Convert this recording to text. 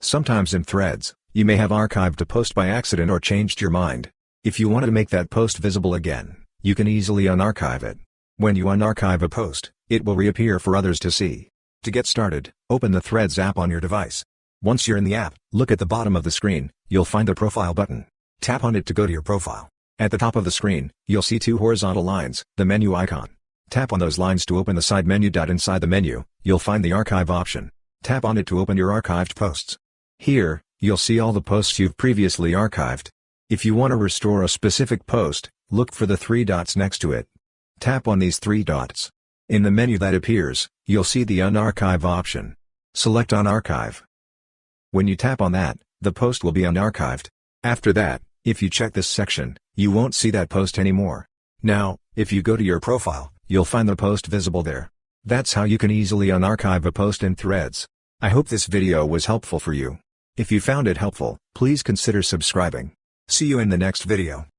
Sometimes in threads, you may have archived a post by accident or changed your mind. If you want to make that post visible again, you can easily unarchive it. When you unarchive a post, it will reappear for others to see. To get started, open the Threads app on your device. Once you're in the app, look at the bottom of the screen, you'll find the profile button. Tap on it to go to your profile. At the top of the screen, you'll see two horizontal lines, the menu icon. Tap on those lines to open the side menu. Inside the menu, you'll find the archive option. Tap on it to open your archived posts. Here, you'll see all the posts you've previously archived. If you want to restore a specific post, look for the three dots next to it. Tap on these three dots. In the menu that appears, you'll see the Unarchive option. Select Unarchive. When you tap on that, the post will be unarchived. After that, if you check this section, you won't see that post anymore. Now, if you go to your profile, you'll find the post visible there. That's how you can easily unarchive a post in Threads. I hope this video was helpful for you. If you found it helpful, please consider subscribing. See you in the next video.